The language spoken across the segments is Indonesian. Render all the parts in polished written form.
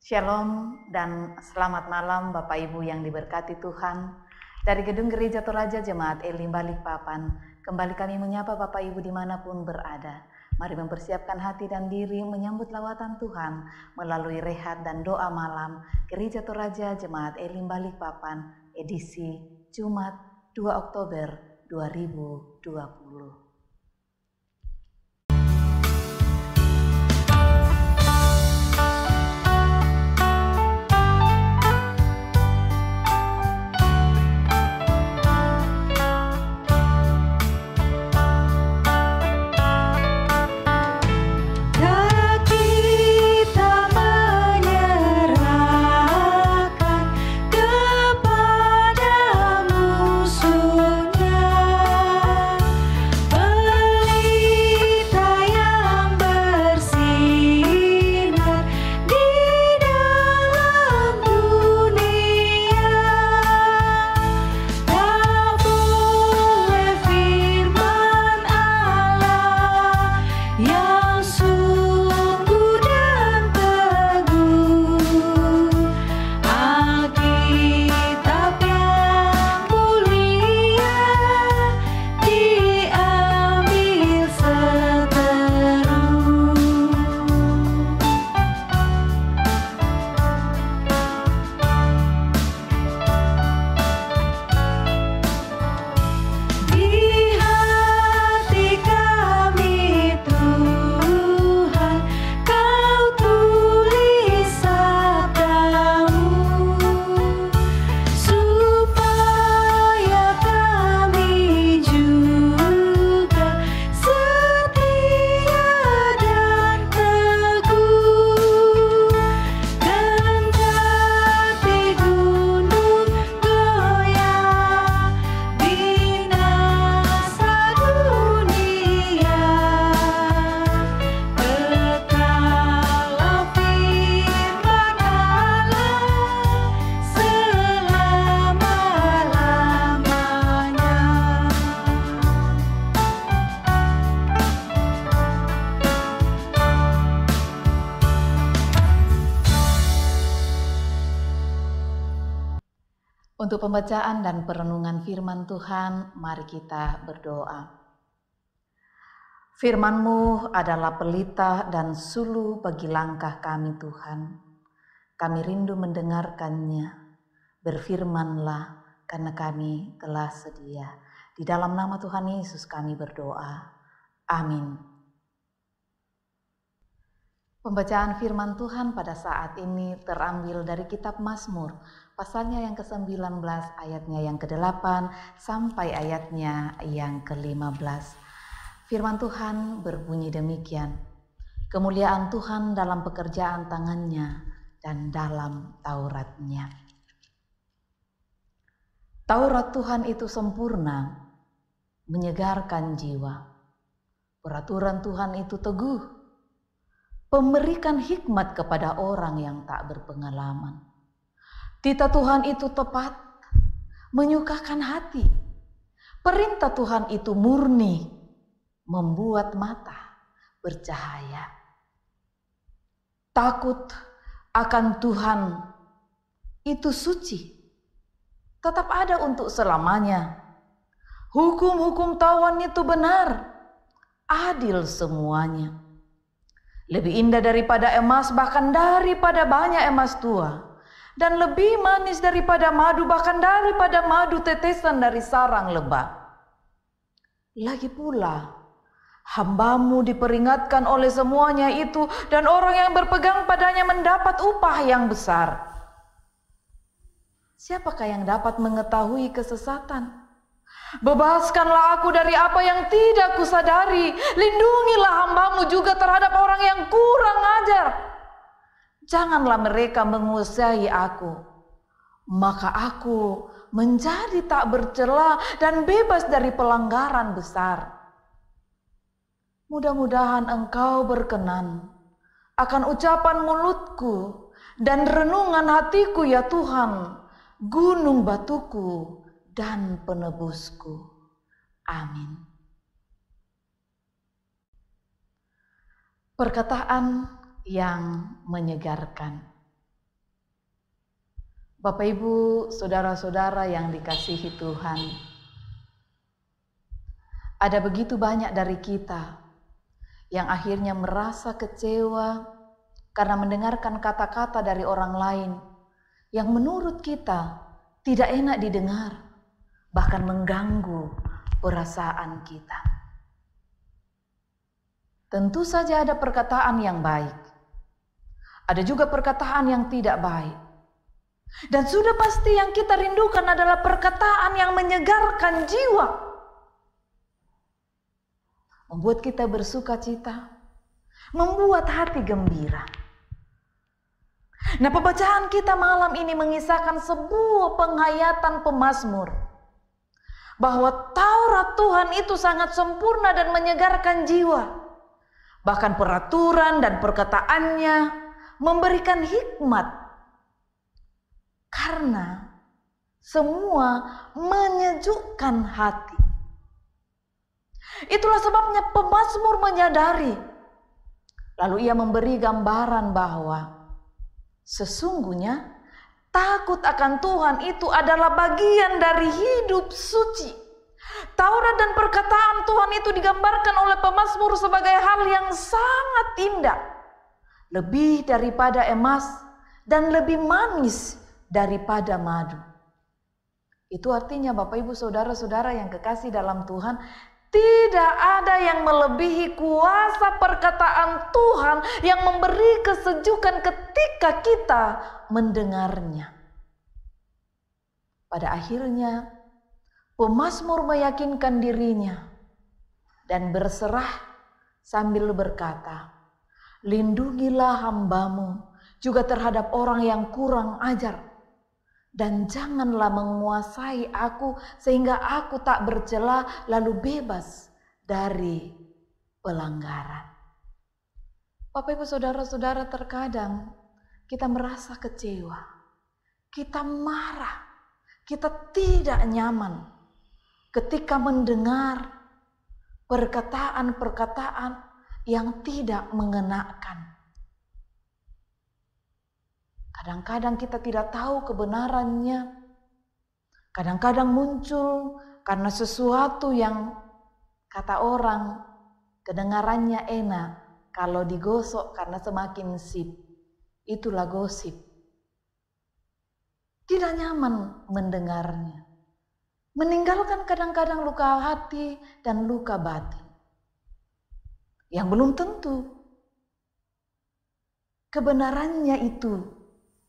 Shalom dan selamat malam Bapak Ibu yang diberkati Tuhan. Dari Gedung Gereja Toraja Jemaat Elim Balikpapan, kembali kami menyapa Bapak Ibu dimanapun berada. Mari mempersiapkan hati dan diri menyambut lawatan Tuhan melalui rehat dan doa malam Gereja Toraja Jemaat Elim Balikpapan edisi Jumat 2 Oktober 2020. Untuk pembacaan dan perenungan firman Tuhan, mari kita berdoa. Firman-Mu adalah pelita dan sulu bagi langkah kami Tuhan. Kami rindu mendengarkannya. Berfirman-Lah karena kami telah sedia. Di dalam nama Tuhan Yesus kami berdoa. Amin. Pembacaan firman Tuhan pada saat ini terambil dari kitab Mazmur, pasalnya yang ke-19, ayatnya yang ke-8 sampai ayatnya yang ke-15. Firman Tuhan berbunyi demikian, kemuliaan Tuhan dalam pekerjaan tangannya dan dalam Tauratnya. Taurat Tuhan itu sempurna, menyegarkan jiwa. Peraturan Tuhan itu teguh, memberikan hikmat kepada orang yang tak berpengalaman. Titah Tuhan itu tepat, menyukakan hati. Perintah Tuhan itu murni, membuat mata bercahaya. Takut akan Tuhan itu suci, tetap ada untuk selamanya. Hukum-hukum Tuhan itu benar, adil semuanya. Lebih indah daripada emas, bahkan daripada banyak emas tua. Dan lebih manis daripada madu, bahkan daripada madu tetesan dari sarang lebah. Lagi pula, hamba-Mu diperingatkan oleh semuanya itu, dan orang yang berpegang padanya mendapat upah yang besar. Siapakah yang dapat mengetahui kesesatan? Bebaskanlah aku dari apa yang tidak kusadari. Lindungilah hamba-Mu juga terhadap orang yang kurang ajar. Janganlah mereka menguasai aku, maka aku menjadi tak bercela dan bebas dari pelanggaran besar. Mudah-mudahan Engkau berkenan akan ucapan mulutku dan renungan hatiku ya Tuhan, gunung batuku dan penebusku. Amin. Perkataan yang menyegarkan. Bapak, Ibu, saudara-saudara yang dikasihi Tuhan, ada begitu banyak dari kita yang akhirnya merasa kecewa karena mendengarkan kata-kata dari orang lain yang menurut kita tidak enak didengar, bahkan mengganggu perasaan kita. Tentu saja ada perkataan yang baik, ada juga perkataan yang tidak baik. Dan sudah pasti yang kita rindukan adalah perkataan yang menyegarkan jiwa, membuat kita bersuka cita, membuat hati gembira. Nah, pembacaan kita malam ini mengisahkan sebuah penghayatan pemazmur bahwa Taurat Tuhan itu sangat sempurna dan menyegarkan jiwa. Bahkan peraturan dan perkataannya memberikan hikmat, karena semua menyejukkan hati. Itulah sebabnya pemazmur menyadari, lalu ia memberi gambaran bahwa sesungguhnya takut akan Tuhan itu adalah bagian dari hidup suci. Taurat dan perkataan Tuhan itu digambarkan oleh pemazmur sebagai hal yang sangat indah, lebih daripada emas dan lebih manis daripada madu. Itu artinya Bapak, Ibu, saudara-saudara yang kekasih dalam Tuhan, tidak ada yang melebihi kuasa perkataan Tuhan yang memberi kesejukan ketika kita mendengarnya. Pada akhirnya pemazmur meyakinkan dirinya dan berserah sambil berkata, "Lindungilah hambamu juga terhadap orang yang kurang ajar, dan janganlah menguasai aku sehingga aku tak bercela lalu bebas dari pelanggaran." Bapak, Ibu, saudara-saudara, terkadang kita merasa kecewa, kita marah, kita tidak nyaman ketika mendengar perkataan-perkataan yang tidak mengenakan. Kadang-kadang kita tidak tahu kebenarannya. Kadang-kadang muncul karena sesuatu yang kata orang kedengarannya enak, kalau digosok karena semakin sip. Itulah gosip. Tidak nyaman mendengarnya. Meninggalkan kadang-kadang luka hati dan luka batin. Yang belum tentu kebenarannya itu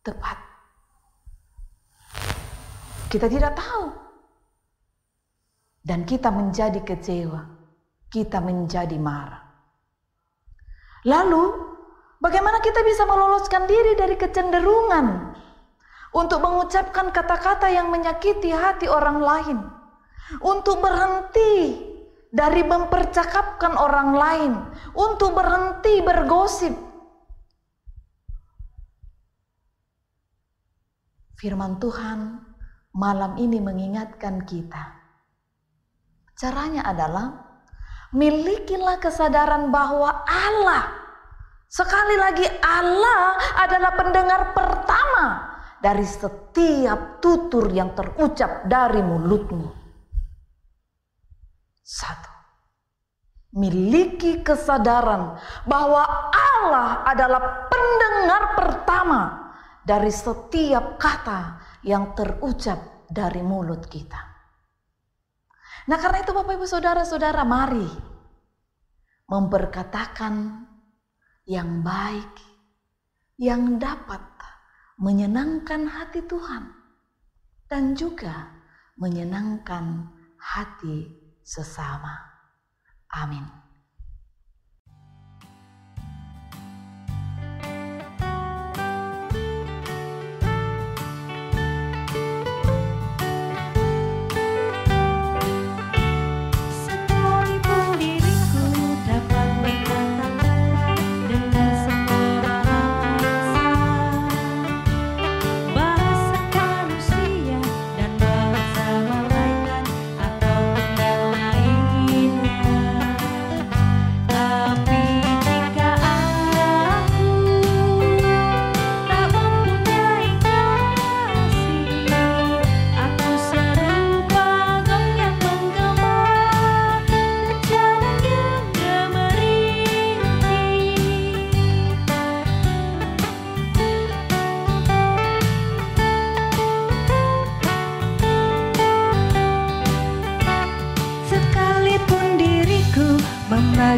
tepat. Kita tidak tahu. Dan kita menjadi kecewa. Kita menjadi marah. Lalu, bagaimana kita bisa meloloskan diri dari kecenderungan untuk mengucapkan kata-kata yang menyakiti hati orang lain? Untuk berhenti dari mempercakapkan orang lain. Untuk berhenti bergosip. Firman Tuhan malam ini mengingatkan kita. Caranya adalah milikilah kesadaran bahwa Allah, sekali lagi Allah adalah pendengar pertama dari setiap tutur yang terucap dari mulutmu. 1. Miliki kesadaran bahwa Allah adalah pendengar pertama dari setiap kata yang terucap dari mulut kita. Nah, karena itu Bapak, Ibu, saudara-saudara, mari memperkatakan yang baik, yang dapat menyenangkan hati Tuhan dan juga menyenangkan hati sesama. Amin.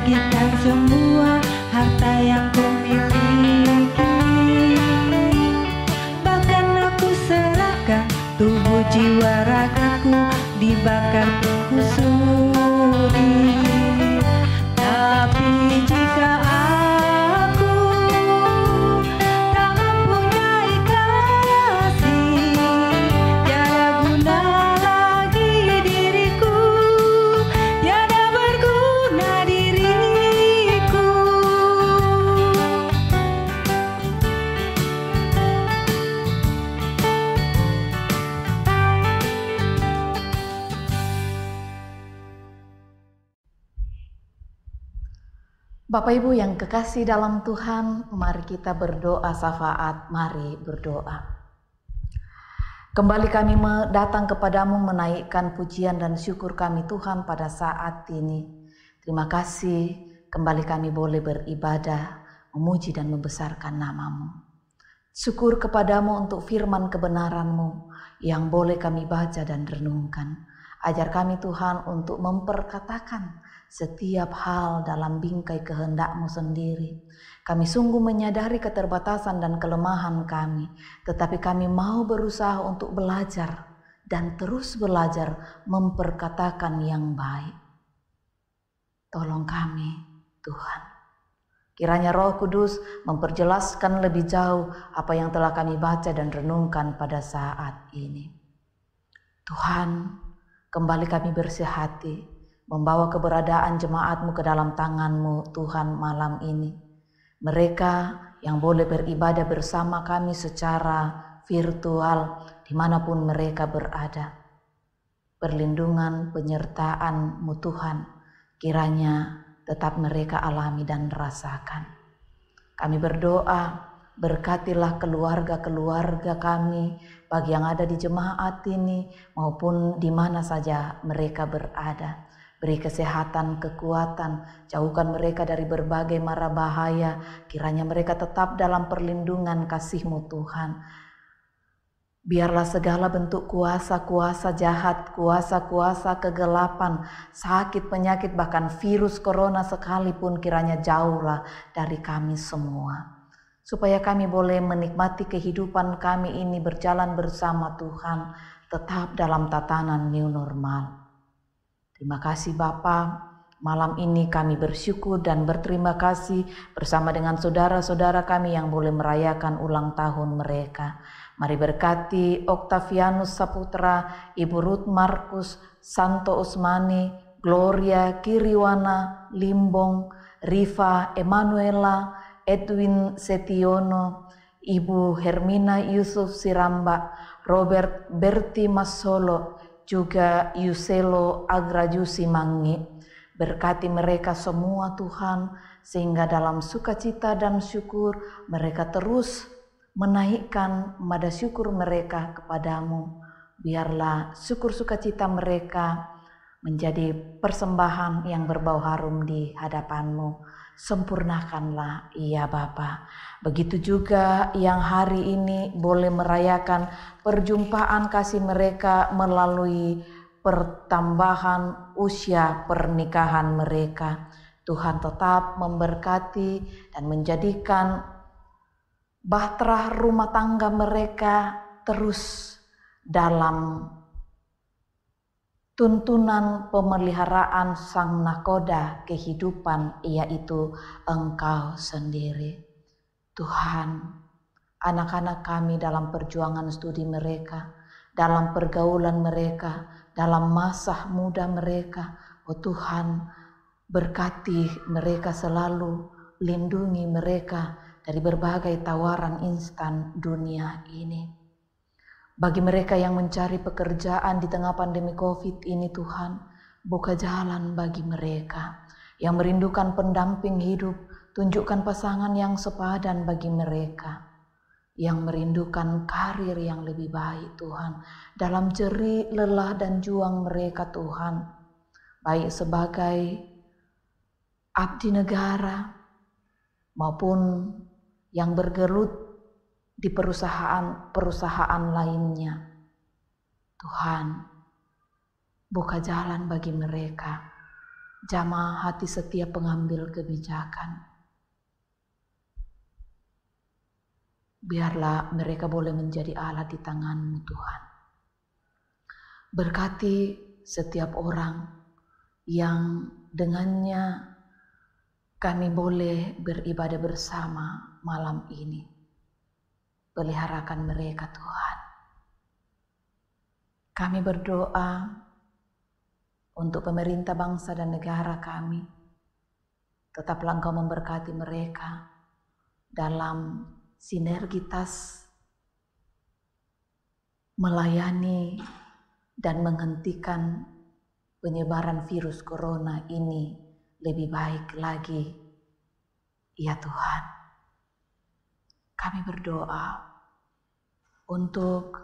bagikan semua harta yang ku miliki. Bahkan aku serahkan tubuh jiwa ragaku, dibakar ku sudi. Tapi jika aku tak mempunyai kasih, tiada guna lagi diriku, tiada berguna diriku. Bapak Ibu yang kekasih dalam Tuhan, mari kita berdoa syafaat, mari berdoa. Kembali kami datang kepadamu menaikkan pujian dan syukur kami Tuhan pada saat ini. Terima kasih kembali kami boleh beribadah, memuji dan membesarkan namamu. Syukur kepadamu untuk firman kebenaranmu yang boleh kami baca dan renungkan. Ajar kami Tuhan untuk memperkatakan setiap hal dalam bingkai kehendak-Mu sendiri. Kami sungguh menyadari keterbatasan dan kelemahan kami, tetapi kami mau berusaha untuk belajar dan terus belajar memperkatakan yang baik. Tolong kami, Tuhan. Kiranya Roh Kudus memperjelaskan lebih jauh apa yang telah kami baca dan renungkan pada saat ini. Tuhan, kembali kami bersih hati, membawa keberadaan jemaat-Mu ke dalam tangan-Mu Tuhan malam ini. Mereka yang boleh beribadah bersama kami secara virtual dimanapun mereka berada. Perlindungan, penyertaan-Mu Tuhan, kiranya tetap mereka alami dan rasakan. Kami berdoa, berkatilah keluarga-keluarga kami, bagi yang ada di jemaat ini maupun di mana saja mereka berada. Beri kesehatan, kekuatan, jauhkan mereka dari berbagai mara bahaya, kiranya mereka tetap dalam perlindungan kasih-Mu Tuhan. Biarlah segala bentuk kuasa-kuasa jahat, kuasa-kuasa kegelapan, sakit, penyakit, bahkan virus corona sekalipun kiranya jauhlah dari kami semua. Supaya kami boleh menikmati kehidupan kami ini berjalan bersama Tuhan, tetap dalam tatanan new normal. Terima kasih Bapa, malam ini kami bersyukur dan berterima kasih bersama dengan saudara-saudara kami yang boleh merayakan ulang tahun mereka. Mari berkati Octavianus Saputra, Ibu Ruth Markus, Santo Usmani, Gloria Kiriwana, Limbong, Riva Emanuela, Edwin Setiono, Ibu Hermina Yusuf Siramba, Robert Berti Masolo, juga Yuselo Agrajusi Mangi. Berkati mereka semua Tuhan, sehingga dalam sukacita dan syukur mereka terus menaikkan nada syukur mereka kepadamu. Biarlah syukur sukacita mereka menjadi persembahan yang berbau harum di hadapan-Mu. Sempurnakanlah ia Bapa. Begitu juga yang hari ini boleh merayakan perjumpaan kasih mereka melalui pertambahan usia pernikahan mereka. Tuhan tetap memberkati dan menjadikan bahtera rumah tangga mereka terus dalam tuntunan pemeliharaan Sang Nakoda kehidupan, yaitu Engkau sendiri. Tuhan, anak-anak kami dalam perjuangan studi mereka, dalam pergaulan mereka, dalam masa muda mereka, oh Tuhan, berkati mereka selalu, lindungi mereka dari berbagai tawaran instan dunia ini. Bagi mereka yang mencari pekerjaan di tengah pandemi COVID ini Tuhan, buka jalan bagi mereka. Yang merindukan pendamping hidup, tunjukkan pasangan yang sepadan bagi mereka. Yang merindukan karir yang lebih baik Tuhan, dalam jerih, lelah dan juang mereka Tuhan. Baik sebagai abdi negara maupun yang bergelut di perusahaan lainnya. Tuhan, buka jalan bagi mereka. Jamah hati setiap pengambil kebijakan. Biarlah mereka boleh menjadi alat di tangan-Mu Tuhan. Berkati setiap orang yang dengannya kami boleh beribadah bersama malam ini. Peliharakan mereka Tuhan. Kami berdoa untuk pemerintah bangsa dan negara kami. Tetaplah Engkau memberkati mereka dalam sinergitas melayani dan menghentikan penyebaran virus corona ini lebih baik lagi. Ya Tuhan, kami berdoa untuk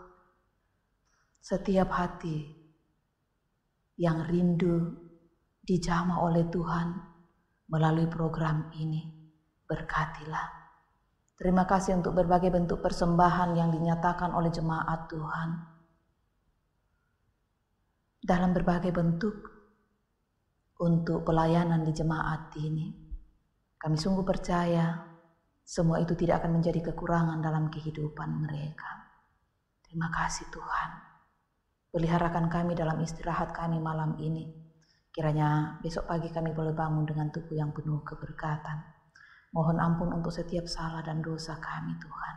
setiap hati yang rindu dijamah oleh Tuhan melalui program ini. Berkatilah. Terima kasih untuk berbagai bentuk persembahan yang dinyatakan oleh jemaat Tuhan. Dalam berbagai bentuk untuk pelayanan di jemaat ini. Kami sungguh percaya semua itu tidak akan menjadi kekurangan dalam kehidupan mereka. Terima kasih Tuhan. Peliharakan kami dalam istirahat kami malam ini. Kiranya besok pagi kami boleh bangun dengan tubuh yang penuh keberkatan. Mohon ampun untuk setiap salah dan dosa kami Tuhan.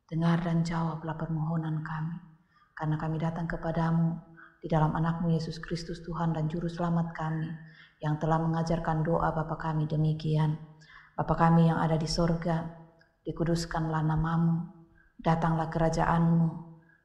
Dengar dan jawablah permohonan kami. Karena kami datang kepadamu di dalam anak-Mu Yesus Kristus Tuhan dan Juru Selamat kami. Yang telah mengajarkan doa Bapa kami demikian. Bapa kami yang ada di sorga, dikuduskanlah nama-Mu. Datanglah kerajaan-Mu.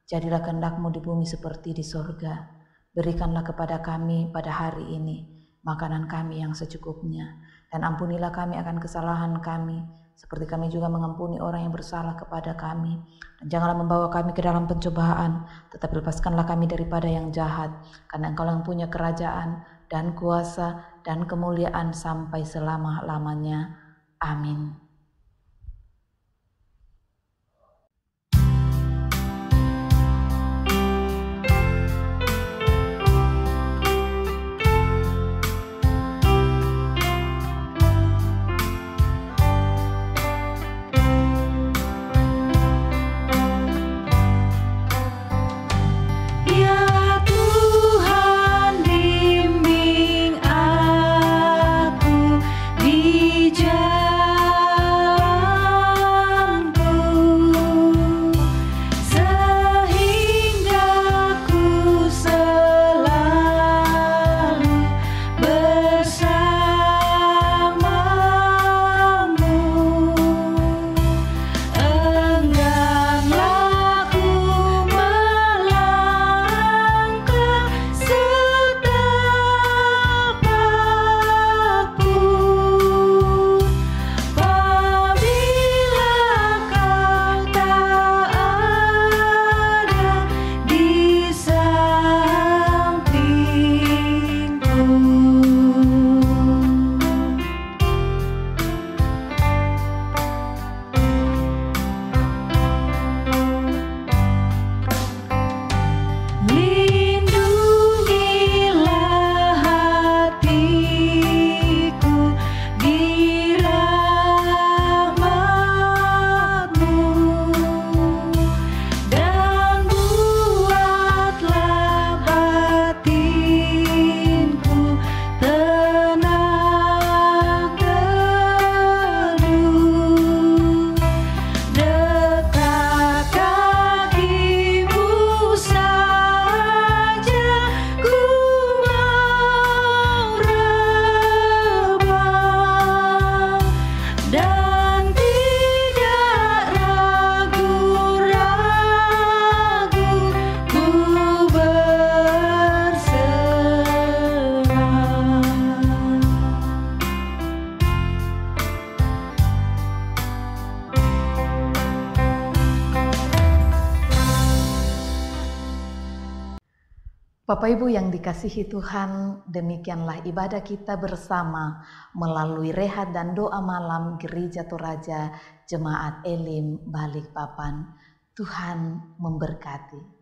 Jadilah kehendak-Mu di bumi seperti di sorga. Berikanlah kepada kami pada hari ini makanan kami yang secukupnya. Dan ampunilah kami akan kesalahan kami, seperti kami juga mengampuni orang yang bersalah kepada kami. Dan janganlah membawa kami ke dalam pencobaan, tetapi lepaskanlah kami daripada yang jahat. Karena Engkau yang punya kerajaan dan kuasa dan kemuliaan sampai selama-lamanya. Amin. Bapak Ibu yang dikasihi Tuhan, demikianlah ibadah kita bersama melalui rehat dan doa malam Gereja Toraja Jemaat Elim Balikpapan. Tuhan memberkati.